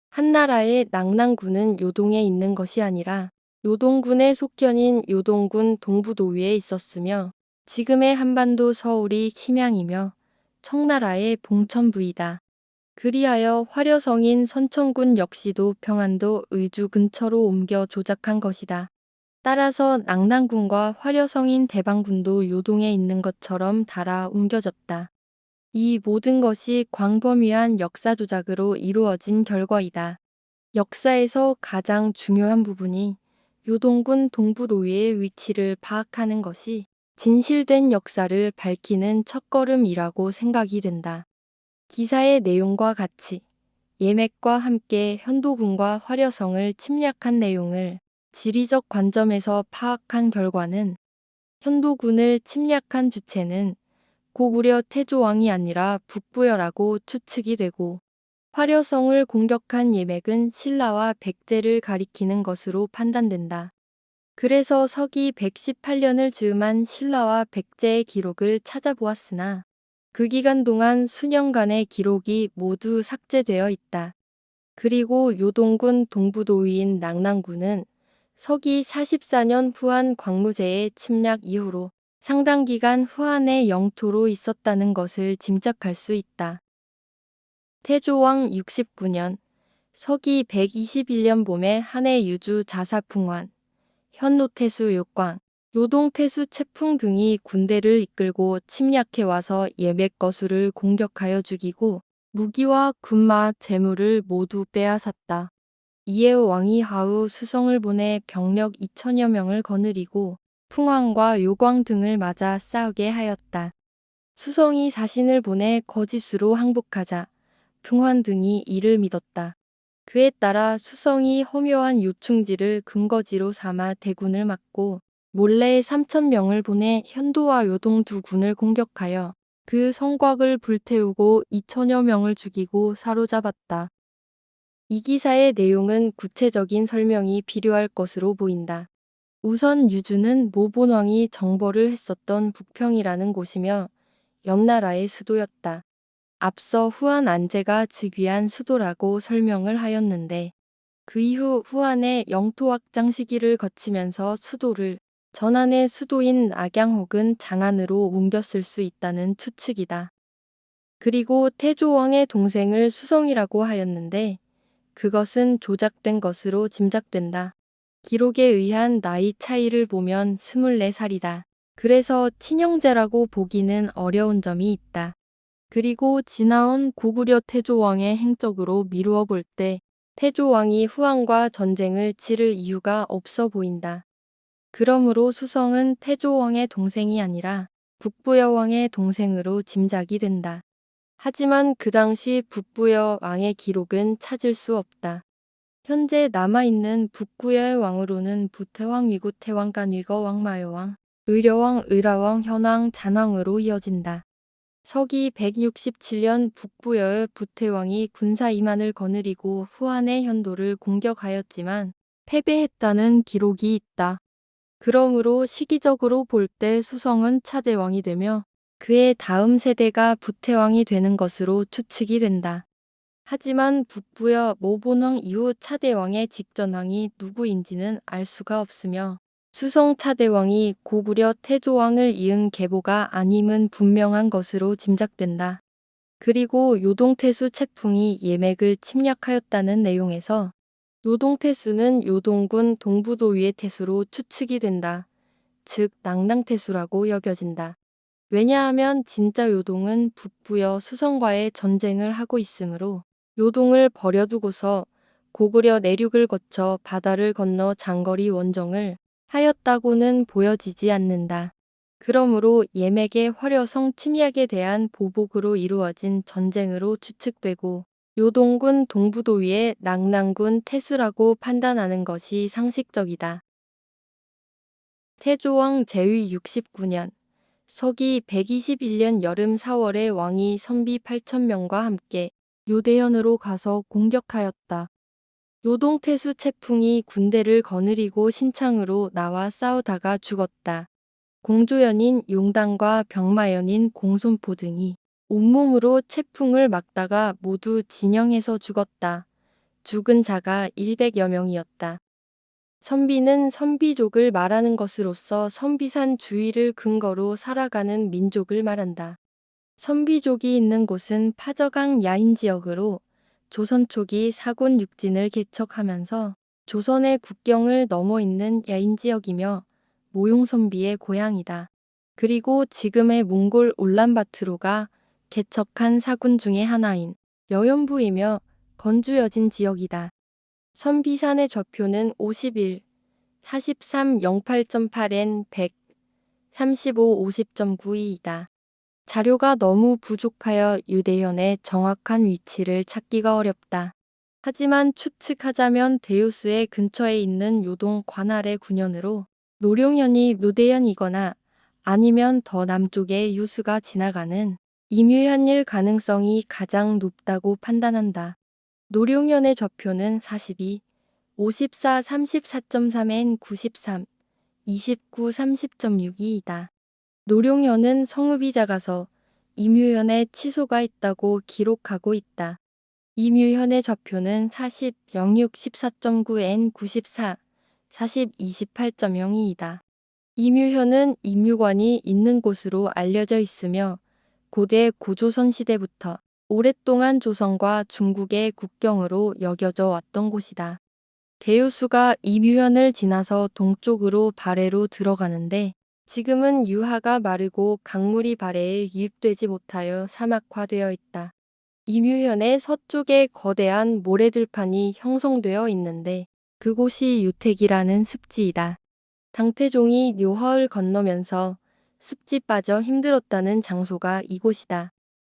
한나라의 낙랑군은 요동에 있는 것이 아니라 요동군의 속현인 요동군 동부도위에 있었으며 지금의 한반도 서울이 심양이며 청나라의 봉천부이다. 그리하여 화려성인 선천군 역시도 평안도 의주 근처로 옮겨 조작한 것이다. 따라서 낙랑군과 화려성인 대방군도 요동에 있는 것처럼 달아 옮겨졌다. 이 모든 것이 광범위한 역사 조작으로 이루어진 결과이다. 역사에서 가장 중요한 부분이 요동군 동부도위의 위치를 파악하는 것이 진실된 역사를 밝히는 첫걸음이라고 생각이 된다. 기사의 내용과 같이 예맥과 함께 현도군과 화려성을 침략한 내용을 지리적 관점에서 파악한 결과는 현도군을 침략한 주체는 고구려 태조왕이 아니라 북부여라고 추측이 되고 화려성을 공격한 예맥은 신라와 백제를 가리키는 것으로 판단된다. 그래서 서기 118년을 즈음한 신라와 백제의 기록을 찾아보았으나 그 기간 동안 수년간의 기록이 모두 삭제되어 있다. 그리고 요동군 동부도위인 낙랑군은 서기 44년 후한 광무제의 침략 이후로 상당 기간 후한의 영토로 있었다는 것을 짐작할 수 있다. 태조왕 69년 서기 121년 봄에 한해 유주 자사풍환, 현노태수 욕광, 요동태수 채풍 등이 군대를 이끌고 침략해 와서 예맥 거수를 공격하여 죽이고 무기와 군마, 재물을 모두 빼앗았다. 이에 왕이 하우 수성을 보내 병력 2천여 명을 거느리고 풍황과 요광 등을 맞아 싸우게 하였다. 수성이 자신을 보내 거짓으로 항복하자 풍환 등이 이를 믿었다. 그에 따라 수성이 허묘한 요충지를 근거지로 삼아 대군을 막고 몰래 3,000명을 보내 현도와 요동 두 군을 공격하여 그 성곽을 불태우고 2천여 명을 죽이고 사로잡았다. 이 기사의 내용은 구체적인 설명이 필요할 것으로 보인다. 우선 유주는 모본왕이 정벌을 했었던 북평이라는 곳이며 옆나라의 수도였다. 앞서 후한 안제가 즉위한 수도라고 설명을 하였는데 그 이후 후한의 영토 확장 시기를 거치면서 수도를 전한의 수도인 악양 혹은 장안으로 옮겼을 수 있다는 추측이다. 그리고 태조왕의 동생을 수성이라고 하였는데 그것은 조작된 것으로 짐작된다. 기록에 의한 나이 차이를 보면 24살이다. 그래서 친형제라고 보기는 어려운 점이 있다. 그리고 지나온 고구려 태조왕의 행적으로 미루어 볼 때 태조왕이 후한과 전쟁을 치를 이유가 없어 보인다. 그러므로 수성은 태조왕의 동생이 아니라 북부여 왕의 동생으로 짐작이 된다. 하지만 그 당시 북부여 왕의 기록은 찾을 수 없다. 현재 남아있는 북구여의 왕으로는 부태왕, 위구태왕, 간위거 왕, 마여왕, 의려왕, 의라왕, 현왕, 잔왕으로 이어진다. 서기 167년 북부여의 부태왕이 군사 2만을 거느리고 후한의 현도를 공격하였지만 패배했다는 기록이 있다. 그러므로 시기적으로 볼 때 수성은 차대왕이 되며 그의 다음 세대가 부태왕이 되는 것으로 추측이 된다. 하지만 북부여 모본왕 이후 차대왕의 직전왕이 누구인지는 알 수가 없으며 수성 차대왕이 고구려 태조왕을 이은 계보가 아님은 분명한 것으로 짐작된다. 그리고 요동태수 채풍이 예맥을 침략하였다는 내용에서 요동태수는 요동군 동부도위의 태수로 추측이 된다. 즉 낭낭태수라고 여겨진다. 왜냐하면 진짜 요동은 북부여 수성과의 전쟁을 하고 있으므로 요동을 버려두고서 고구려 내륙을 거쳐 바다를 건너 장거리 원정을 하였다고는 보여지지 않는다. 그러므로 예맥의 화려성 침략에 대한 보복으로 이루어진 전쟁으로 추측되고 요동군 동부도위의 낭낭군 태수라고 판단하는 것이 상식적이다. 태조왕 제위 69년 서기 121년 여름 4월에 왕이 선비 8,000명과 함께 요대현으로 가서 공격하였다. 요동태수 채풍이 군대를 거느리고 신창으로 나와 싸우다가 죽었다. 공조연인 용당과 병마연인 공손포 등이 온몸으로 채풍을 막다가 모두 진영에서 죽었다. 죽은 자가 100여 명이었다. 선비는 선비족을 말하는 것으로서 선비산 주위를 근거로 살아가는 민족을 말한다. 선비족이 있는 곳은 파저강 야인 지역으로 조선 초기 사군 육진을 개척하면서 조선의 국경을 넘어 있는 야인 지역이며 모용선비의 고향이다. 그리고 지금의 몽골 울란바토르가 개척한 사군 중의 하나인 여연부이며 건주여진 지역이다. 선비산의 좌표는 51, 43, 08.8N 100, 35, 50.92이다. 자료가 너무 부족하여 유대현의 정확한 위치를 찾기가 어렵다. 하지만 추측하자면 대유수의 근처에 있는 요동 관할의 군현으로 노룡현이 유대현이거나 아니면 더 남쪽에 유수가 지나가는 임유현일 가능성이 가장 높다고 판단한다. 노룡현의 좌표는 42, 54, 34.3N 93, 29, 30.62이다. 노룡현은 성읍이 작아서 임유현에 치소가 있다고 기록하고 있다. 임유현의 좌표는 40, 06, 14.9N 94, 40, 28.02이다. 임유현은 임유관이 있는 곳으로 알려져 있으며 고대 고조선 시대부터 오랫동안 조선과 중국의 국경으로 여겨져 왔던 곳이다. 대유수가 임유현을 지나서 동쪽으로 발해로 들어가는데 지금은 유하가 마르고 강물이 발해에 유입되지 못하여 사막화되어 있다. 임유현의 서쪽에 거대한 모래들판이 형성되어 있는데 그곳이 유택이라는 습지이다. 당태종이 묘허을 건너면서 습지 빠져 힘들었다는 장소가 이곳이다.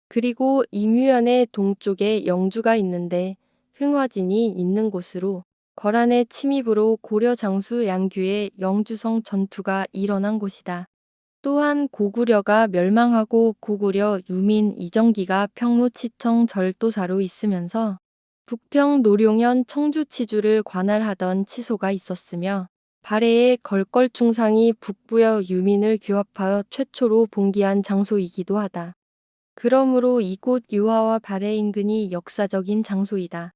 그리고 임유현의 동쪽에 영주가 있는데 흥화진이 있는 곳으로 거란의 침입으로 고려 장수 양규의 영주성 전투가 일어난 곳이다. 또한 고구려가 멸망하고 고구려 유민 이정기가 평무치청 절도사로 있으면서 북평 노룡현 청주치주를 관할하던 치소가 있었으며 발해의 걸걸중상이 북부여 유민을 규합하여 최초로 봉기한 장소이기도 하다. 그러므로 이곳 유화와 발해 인근이 역사적인 장소이다.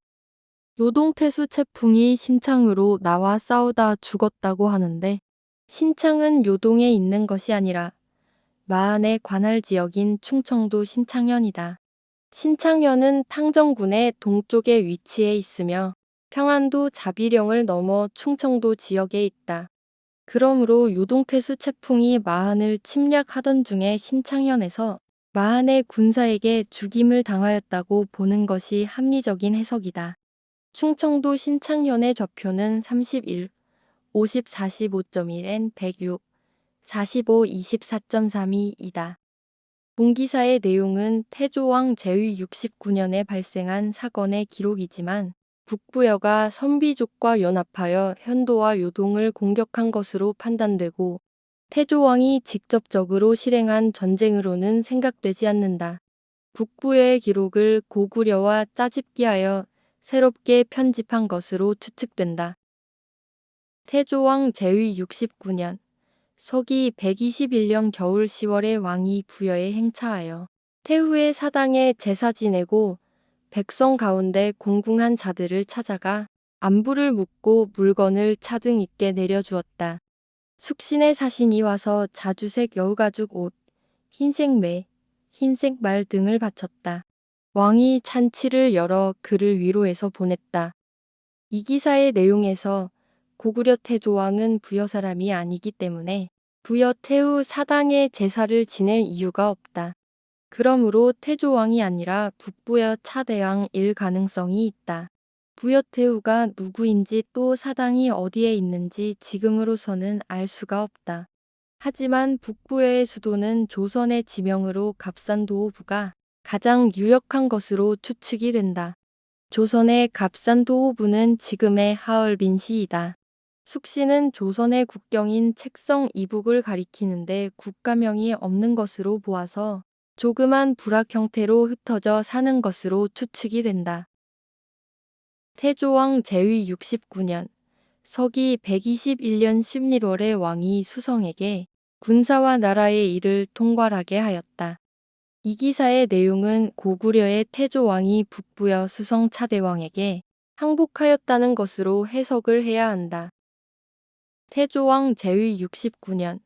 요동태수 채풍이 신창으로 나와 싸우다 죽었다고 하는데 신창은 요동에 있는 것이 아니라 마한의 관할 지역인 충청도 신창현이다. 신창현은 탕정군의 동쪽에 위치해 있으며 평안도 자비령을 넘어 충청도 지역에 있다. 그러므로 요동태수 채풍이 마한을 침략하던 중에 신창현에서 마한의 군사에게 죽임을 당하였다고 보는 것이 합리적인 해석이다. 충청도 신창현의 좌표는 31, 50, 45.1N 106, 45, 24.32이다. 본기사의 내용은 태조왕 제위 69년에 발생한 사건의 기록이지만 북부여가 선비족과 연합하여 현도와 요동을 공격한 것으로 판단되고 태조왕이 직접적으로 실행한 전쟁으로는 생각되지 않는다. 북부여의 기록을 고구려와 짜집기하여 새롭게 편집한 것으로 추측된다. 태조왕 제위 69년 서기 121년 겨울 10월에 왕이 부여에 행차하여 태후의 사당에 제사 지내고 백성 가운데 공궁한 자들을 찾아가 안부를 묻고 물건을 차등 있게 내려주었다. 숙신의 사신이 와서 자주색 여우가죽 옷, 흰색 매, 흰색 말 등을 바쳤다. 왕이 찬치를 열어 그를 위로해서 보냈다. 이 기사의 내용에서 고구려 태조왕은 부여 사람이 아니기 때문에 부여 태후 사당에 제사를 지낼 이유가 없다. 그러므로 태조왕이 아니라 북부여 차대왕일 가능성이 있다. 부여 태후가 누구인지 또 사당이 어디에 있는지 지금으로서는 알 수가 없다. 하지만 북부여의 수도는 조선의 지명으로 갑산도호부가 가장 유력한 것으로 추측이 된다. 조선의 갑산도호부는 지금의 하얼빈시이다. 숙시는 조선의 국경인 책성 이북을 가리키는데 국가명이 없는 것으로 보아서 조그만 부락 형태로 흩어져 사는 것으로 추측이 된다. 태조왕 제위 69년 서기 121년 11월에 왕이 수성에게 군사와 나라의 일을 통괄하게 하였다. 이 기사의 내용은 고구려의 태조왕이 북부여 수성 차대왕에게 항복하였다는 것으로 해석을 해야 한다. 태조왕 제위 69년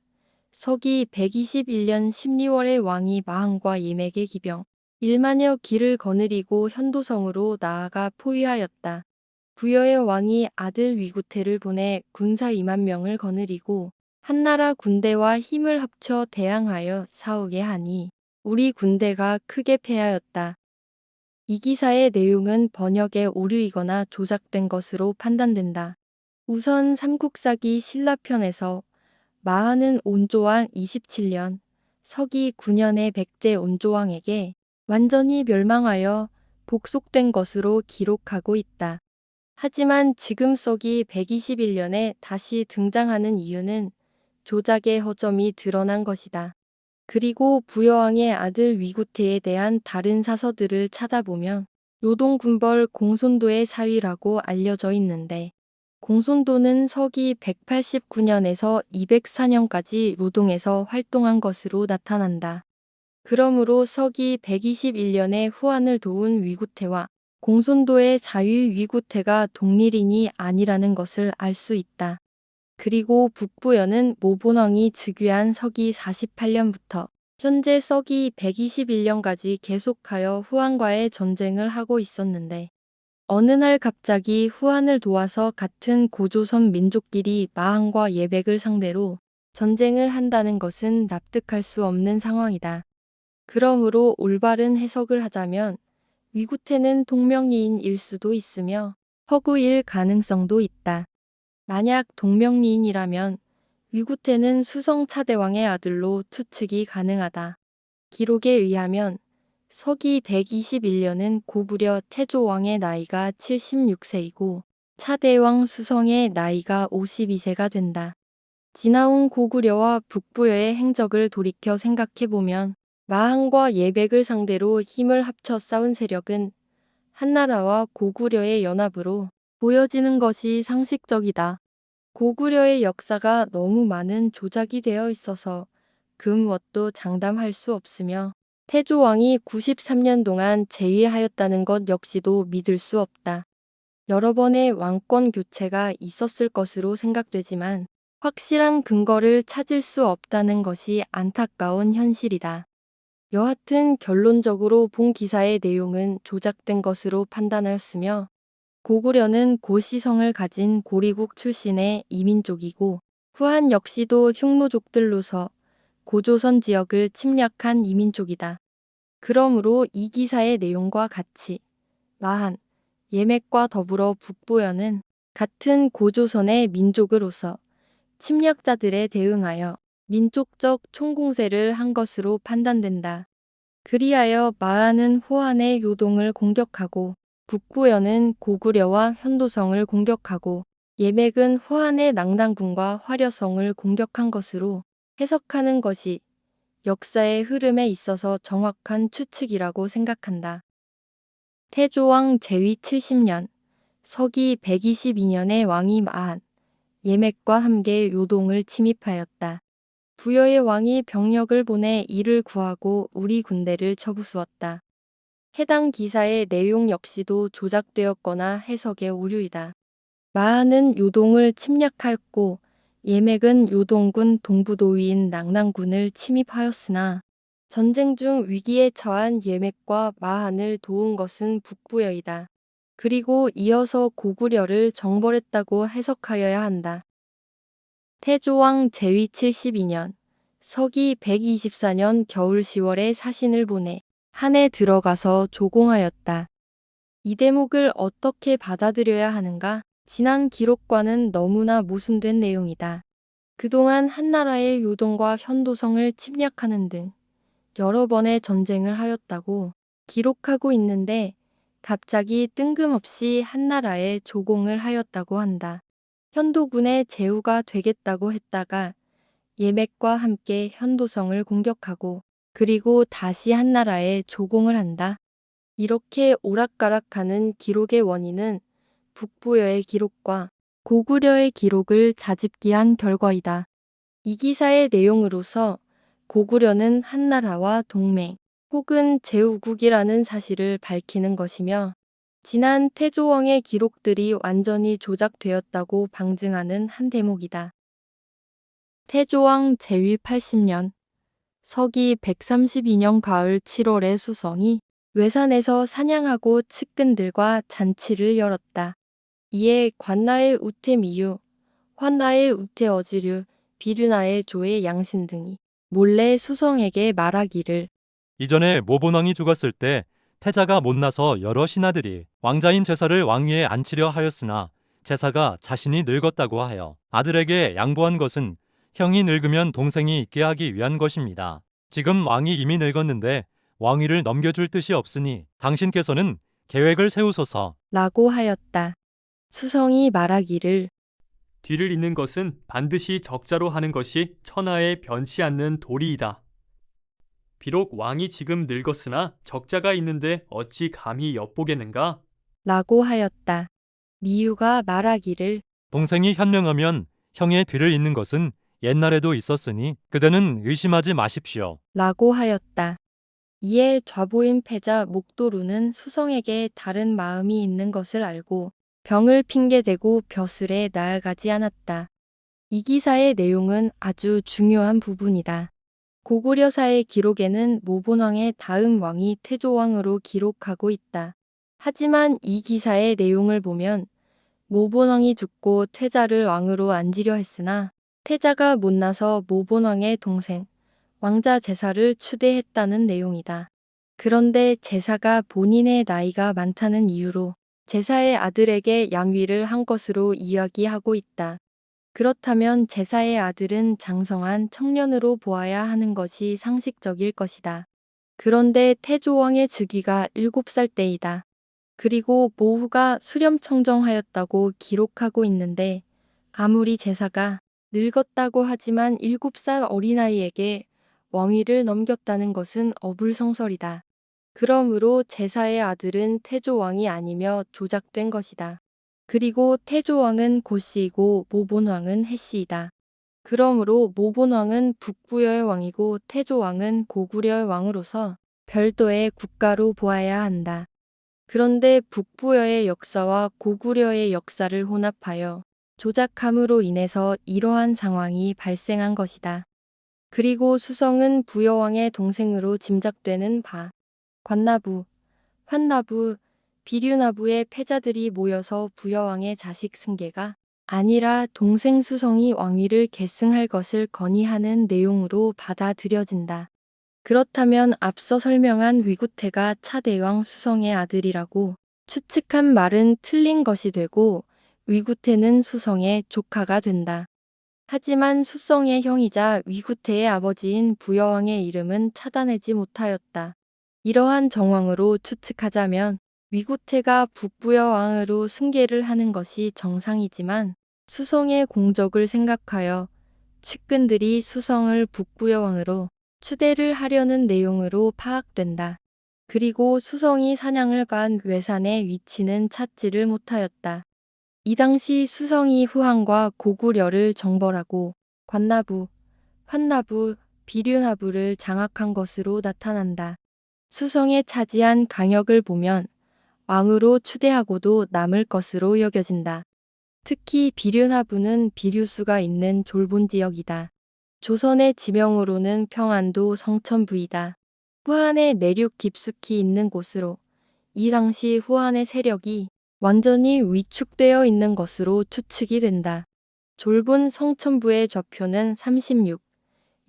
서기 121년 12월에 왕이 마한과 임에게 기병 1만여 기를 거느리고 현도성으로 나아가 포위하였다. 부여의 왕이 아들 위구태를 보내 군사 2만 명을 거느리고 한나라 군대와 힘을 합쳐 대항하여 싸우게 하니 우리 군대가 크게 패하였다. 이 기사의 내용은 번역의 오류이거나 조작된 것으로 판단된다. 우선 삼국사기 신라편에서 마한은 온조왕 27년 서기 9년에 백제 온조왕에게 완전히 멸망하여 복속된 것으로 기록하고 있다. 하지만 지금 서기 121년에 다시 등장하는 이유는 조작의 허점이 드러난 것이다. 그리고 부여왕의 아들 위구태에 대한 다른 사서들을 찾아보면 요동군벌 공손도의 사위라고 알려져 있는데 공손도는 서기 189년에서 204년까지 요동에서 활동한 것으로 나타난다. 그러므로 서기 121년에 후한을 도운 위구태와 공손도의 사위 위구태가 동일인이 아니라는 것을 알 수 있다. 그리고 북부여는 모본왕이 즉위한 서기 48년부터 현재 서기 121년까지 계속하여 후한과의 전쟁을 하고 있었는데 어느 날 갑자기 후한을 도와서 같은 고조선 민족끼리 마한과 예백을 상대로 전쟁을 한다는 것은 납득할 수 없는 상황이다. 그러므로 올바른 해석을 하자면 위구태는 동명이인일 수도 있으며 허구일 가능성도 있다. 만약 동명이인이라면 위구태는 수성차대왕의 아들로 추측이 가능하다. 기록에 의하면 서기 121년은 고구려 태조왕의 나이가 76세이고 차대왕 수성의 나이가 52세가 된다. 지나온 고구려와 북부여의 행적을 돌이켜 생각해보면 마한과 예백을 상대로 힘을 합쳐 싸운 세력은 한나라와 고구려의 연합으로 보여지는 것이 상식적이다. 고구려의 역사가 너무 많은 조작이 되어 있어서 그 무엇도 장담할 수 없으며 태조왕이 93년 동안 재위하였다는 것 역시도 믿을 수 없다. 여러 번의 왕권 교체가 있었을 것으로 생각되지만 확실한 근거를 찾을 수 없다는 것이 안타까운 현실이다. 여하튼 결론적으로 본 기사의 내용은 조작된 것으로 판단하였으며 고구려는 고시성을 가진 고리국 출신의 이민족이고 후한 역시도 흉노족들로서 고조선 지역을 침략한 이민족이다. 그러므로 이 기사의 내용과 같이 마한, 예맥과 더불어 북부여는 같은 고조선의 민족으로서 침략자들에 대응하여 민족적 총공세를 한 것으로 판단된다. 그리하여 마한은 호한의 요동을 공격하고 북부여는 고구려와 현도성을 공격하고 예맥은 호한의 낭당군과 화려성을 공격한 것으로 해석하는 것이 역사의 흐름에 있어서 정확한 추측이라고 생각한다. 태조왕 제위 70년, 서기 122년에 왕이 마한, 예맥과 함께 요동을 침입하였다. 부여의 왕이 병력을 보내 이를 구하고 우리 군대를 쳐부수었다. 해당 기사의 내용 역시도 조작되었거나 해석의 오류이다. 마한은 요동을 침략하였고 예맥은 요동군 동부도위인 낙랑군을 침입하였으나 전쟁 중 위기에 처한 예맥과 마한을 도운 것은 북부여이다. 그리고 이어서 고구려를 정벌했다고 해석하여야 한다. 태조왕 제위 72년, 서기 124년 겨울 10월에 사신을 보내 한에 들어가서 조공하였다. 이 대목을 어떻게 받아들여야 하는가? 지난 기록과는 너무나 모순된 내용이다. 그동안 한나라의 요동과 현도성을 침략하는 등 여러 번의 전쟁을 하였다고 기록하고 있는데 갑자기 뜬금없이 한나라에 조공을 하였다고 한다. 현도군의 제후가 되겠다고 했다가 예맥과 함께 현도성을 공격하고 그리고 다시 한나라에 조공을 한다. 이렇게 오락가락하는 기록의 원인은 북부여의 기록과 고구려의 기록을 자집기한 결과이다. 이 기사의 내용으로서 고구려는 한나라와 동맹 혹은 제후국이라는 사실을 밝히는 것이며 지난 태조왕의 기록들이 완전히 조작되었다고 방증하는 한 대목이다. 태조왕 제위 80년 서기 132년 가을 7월에 수성이 외산에서 사냥하고 측근들과 잔치를 열었다. 이에 관나의 우태미유, 환나의 우태어지류, 비류나의 조의 양신 등이 몰래 수성에게 말하기를 이전에 모본왕이 죽었을 때 태자가 못나서 여러 신하들이 왕자인 제사를 왕위에 앉히려 하였으나 제사가 자신이 늙었다고 하여 아들에게 양보한 것은 형이 늙으면 동생이 있게 하기 위한 것입니다. 지금 왕이 이미 늙었는데 왕위를 넘겨줄 뜻이 없으니 당신께서는 계획을 세우소서. 라고 하였다. 수성이 말하기를 뒤를 잇는 것은 반드시 적자로 하는 것이 천하에 변치 않는 도리이다. 비록 왕이 지금 늙었으나 적자가 있는데 어찌 감히 엿보겠는가? 라고 하였다. 미유가 말하기를 동생이 현명하면 형의 뒤를 잇는 것은 옛날에도 있었으니 그대는 의심하지 마십시오. 라고 하였다. 이에 좌보인 패자 목도루는 수성에게 다른 마음이 있는 것을 알고 병을 핑계대고 벼슬에 나아가지 않았다. 이 기사의 내용은 아주 중요한 부분이다. 고구려사의 기록에는 모본왕의 다음 왕이 태조왕으로 기록하고 있다. 하지만 이 기사의 내용을 보면 모본왕이 죽고 태자를 왕으로 앉히려 했으나 태자가 못나서 모본왕의 동생, 왕자 제사를 추대했다는 내용이다. 그런데 제사가 본인의 나이가 많다는 이유로 제사의 아들에게 양위를 한 것으로 이야기하고 있다. 그렇다면 제사의 아들은 장성한 청년으로 보아야 하는 것이 상식적일 것이다. 그런데 태조왕의 즉위가 7살 때이다. 그리고 모후가 수렴청정하였다고 기록하고 있는데 아무리 제사가 늙었다고 하지만 7살 어린아이에게 왕위를 넘겼다는 것은 어불성설이다. 그러므로 제사의 아들은 태조왕이 아니며 조작된 것이다. 그리고 태조왕은 고씨이고 모본왕은 해씨이다. 그러므로 모본왕은 북부여의 왕이고 태조왕은 고구려의 왕으로서 별도의 국가로 보아야 한다. 그런데 북부여의 역사와 고구려의 역사를 혼합하여 조작함으로 인해서 이러한 상황이 발생한 것이다. 그리고 수성은 부여왕의 동생으로 짐작되는 바, 관나부, 환나부, 비류나부의 패자들이 모여서 부여왕의 자식 승계가 아니라 동생 수성이 왕위를 계승할 것을 건의하는 내용으로 받아들여진다. 그렇다면 앞서 설명한 위구태가 차대왕 수성의 아들이라고 추측한 말은 틀린 것이 되고 위구태는 수성의 조카가 된다. 하지만 수성의 형이자 위구태의 아버지인 부여왕의 이름은 찾아내지 못하였다. 이러한 정황으로 추측하자면 위구태가 북부여왕으로 승계를 하는 것이 정상이지만 수성의 공적을 생각하여 측근들이 수성을 북부여왕으로 추대를 하려는 내용으로 파악된다. 그리고 수성이 사냥을 간 외산의 위치는 찾지를 못하였다. 이 당시 수성이 후한과 고구려를 정벌하고 관나부, 환나부, 비류나부를 장악한 것으로 나타난다. 수성에 차지한 강역을 보면 왕으로 추대하고도 남을 것으로 여겨진다. 특히 비류나부는 비류수가 있는 졸본 지역이다. 조선의 지명으로는 평안도 성천부이다. 후한의 내륙 깊숙이 있는 곳으로 이 당시 후한의 세력이 완전히 위축되어 있는 것으로 추측이 된다. 졸본 성천부의 좌표는 36,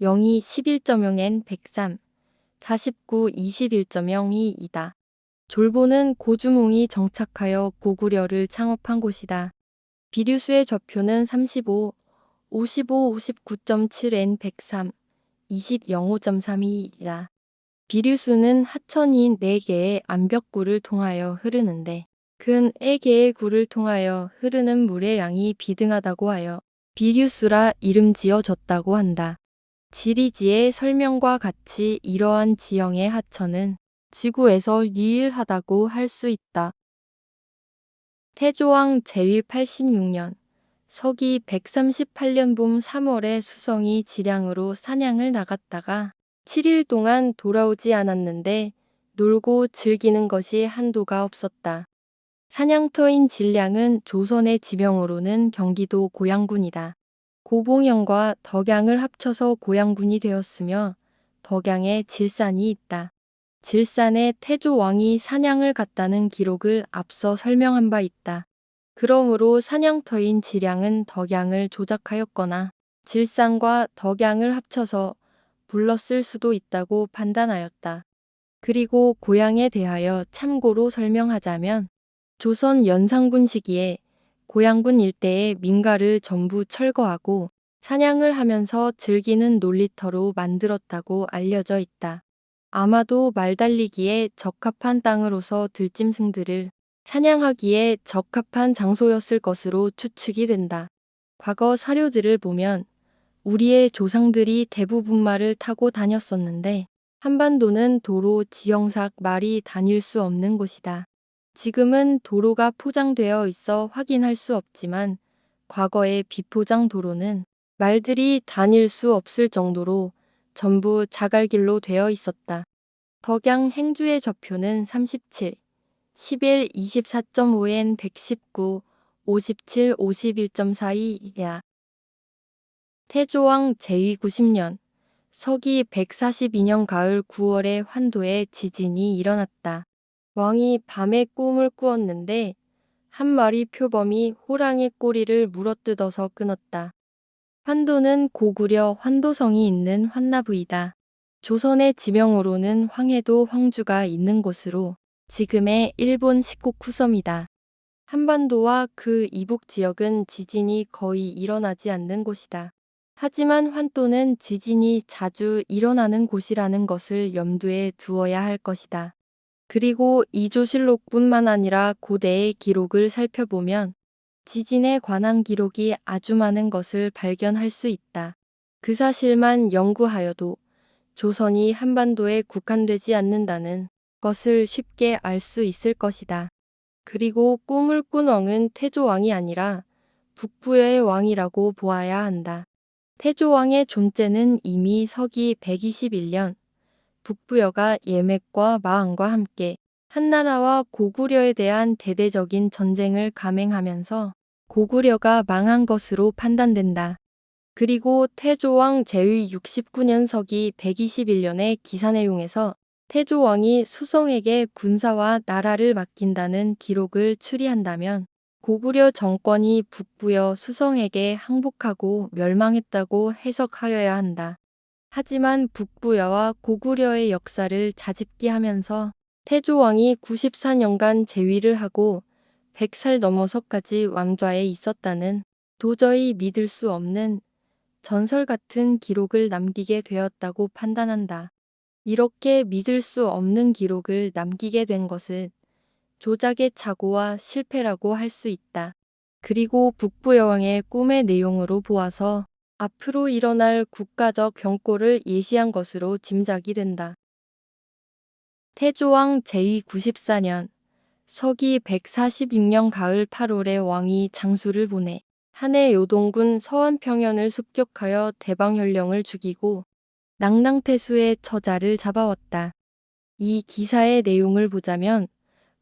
02 11.0N 103, 49 21.02이다. 졸본은 고주몽이 정착하여 고구려를 창업한 곳이다. 비류수의 좌표는 35, 55 59.7N 103, 20 05.32이다. 비류수는 하천인 4개의 암벽구를 통하여 흐르는데 근 4개의 구를 통하여 흐르는 물의 양이 비등하다고 하여 비류수라 이름 지어졌다고 한다. 지리지의 설명과 같이 이러한 지형의 하천은 지구에서 유일하다고 할 수 있다. 태조왕 제위 86년 서기 138년 봄 3월에 수성이 지량으로 사냥을 나갔다가 7일 동안 돌아오지 않았는데 놀고 즐기는 것이 한도가 없었다. 사냥터인 진량은 조선의 지명으로는 경기도 고양군이다. 고봉영과 덕양을 합쳐서 고양군이 되었으며 덕양에 질산이 있다. 질산에 태조왕이 사냥을 갔다는 기록을 앞서 설명한 바 있다. 그러므로 사냥터인 지량은 덕양을 조작하였거나 질산과 덕양을 합쳐서 불렀을 수도 있다고 판단하였다. 그리고 고양에 대하여 참고로 설명하자면 조선 연산군 시기에 고양군 일대의 민가를 전부 철거하고 사냥을 하면서 즐기는 놀이터로 만들었다고 알려져 있다. 아마도 말달리기에 적합한 땅으로서 들짐승들을 사냥하기에 적합한 장소였을 것으로 추측이 된다. 과거 사료들을 보면 우리의 조상들이 대부분 말을 타고 다녔었는데 한반도는 도로 지형상 말이 다닐 수 없는 곳이다. 지금은 도로가 포장되어 있어 확인할 수 없지만 과거의 비포장 도로는 말들이 다닐 수 없을 정도로 전부 자갈길로 되어 있었다. 덕양 행주의 좌표는 37, 11 24.5N 119, 57 51.42이야. 태조왕 제위 90년 서기 142년 가을 9월에 환도에 지진이 일어났다. 왕이 밤에 꿈을 꾸었는데 한 마리 표범이 호랑이 꼬리를 물어뜯어서 끊었다. 환도는 고구려 환도성이 있는 환나부이다. 조선의 지명으로는 황해도 황주가 있는 곳으로 지금의 일본 식국후섬이다. 한반도와 그 이북 지역은 지진이 거의 일어나지 않는 곳이다. 하지만 환도는 지진이 자주 일어나는 곳이라는 것을 염두에 두어야 할 것이다. 그리고 이조실록뿐만 아니라 고대의 기록을 살펴보면 지진에 관한 기록이 아주 많은 것을 발견할 수 있다. 그 사실만 연구하여도 조선이 한반도에 국한되지 않는다는 것을 쉽게 알 수 있을 것이다. 그리고 꿈을 꾼 왕은 태조왕이 아니라 북부여의 왕이라고 보아야 한다. 태조왕의 존재는 이미 서기 121년 북부여가 예맥과 마한과 함께 한나라와 고구려에 대한 대대적인 전쟁을 감행하면서 고구려가 망한 것으로 판단된다. 그리고 태조왕 제위 69년 서기 121년의 기사 내용에서 태조왕이 수성에게 군사와 나라를 맡긴다는 기록을 추리한다면 고구려 정권이 북부여 수성에게 항복하고 멸망했다고 해석하여야 한다. 하지만 북부여와 고구려의 역사를 자집기하면서 태조왕이 94년간 재위를 하고 100살 넘어서까지 왕좌에 있었다는 도저히 믿을 수 없는 전설 같은 기록을 남기게 되었다고 판단한다. 이렇게 믿을 수 없는 기록을 남기게 된 것은 조작의 착오와 실패라고 할 수 있다. 그리고 북부여왕의 꿈의 내용으로 보아서 앞으로 일어날 국가적 병고를 예시한 것으로 짐작이 된다. 태조왕 제위 94년 서기 146년 가을 8월에 왕이 장수를 보내 한해 요동군 서안평연을 습격하여 대방현령을 죽이고 낭랑태수의 처자를 잡아왔다. 이 기사의 내용을 보자면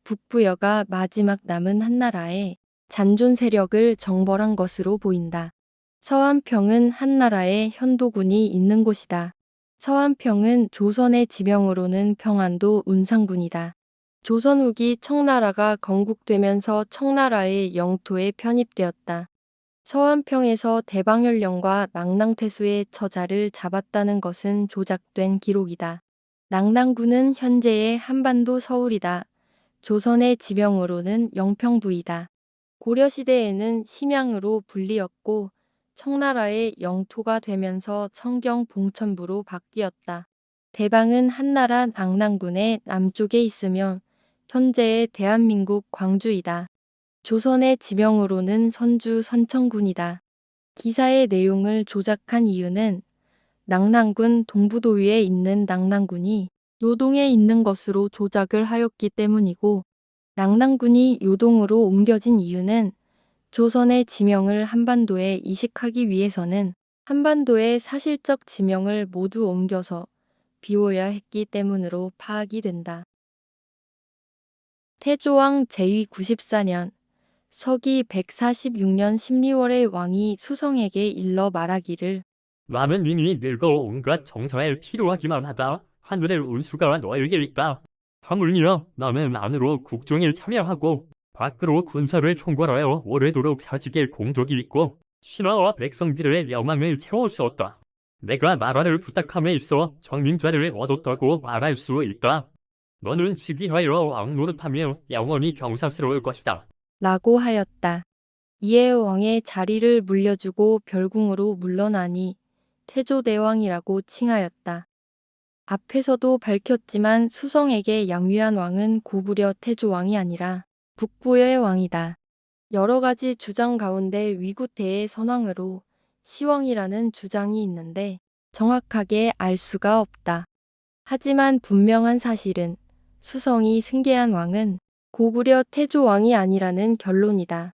북부여가 마지막 남은 한나라의 잔존 세력을 정벌한 것으로 보인다. 서안평은 한나라의 현도군이 있는 곳이다. 서안평은 조선의 지명으로는 평안도 운상군이다. 조선 후기 청나라가 건국되면서 청나라의 영토에 편입되었다. 서안평에서 대방현령과 낭랑태수의 처자를 잡았다는 것은 조작된 기록이다. 낭랑군은 현재의 한반도 서울이다. 조선의 지명으로는 영평부이다. 고려시대에는 심양으로 불리었고 청나라의 영토가 되면서 청경 봉천부로 바뀌었다. 대방은 한나라 낭랑군의 남쪽에 있으며 현재의 대한민국 광주이다. 조선의 지명으로는 선주 선천군이다. 기사의 내용을 조작한 이유는 낭랑군 동부도위에 있는 낭랑군이 요동에 있는 것으로 조작을 하였기 때문이고 낭랑군이 요동으로 옮겨진 이유는 조선의 지명을 한반도에 이식하기 위해서는 한반도의 사실적 지명을 모두 옮겨서 비워야 했기 때문으로 파악이 된다. 태조왕 제위 94년 서기 146년 12월에 왕이 수성에게 일러 말하기를 나는 이미 늙어 온갖 정사에 필요하기만 하다. 하늘의 운수가 너에게 있다. 하물며 나는 안으로 국정에 참여하고 밖으로 군사를 총괄하여 오래도록 사직의 공적이 있고 신하와 백성들의 여망을 채워주었다. 내가 나라를 부탁함에 있어 정민자를 얻었다고 말할 수 있다. 너는 즉위하여 왕 노릇하며 영원히 경사스러울 것이다. 라고 하였다. 이에 왕의 자리를 물려주고 별궁으로 물러나니 태조대왕이라고 칭하였다. 앞에서도 밝혔지만 수성에게 양위한 왕은 고구려 태조왕이 아니라 북부여의 왕이다. 여러 가지 주장 가운데 위구태의 선왕으로 시왕이라는 주장이 있는데 정확하게 알 수가 없다. 하지만 분명한 사실은 수성이 승계한 왕은 고구려 태조왕이 아니라는 결론이다.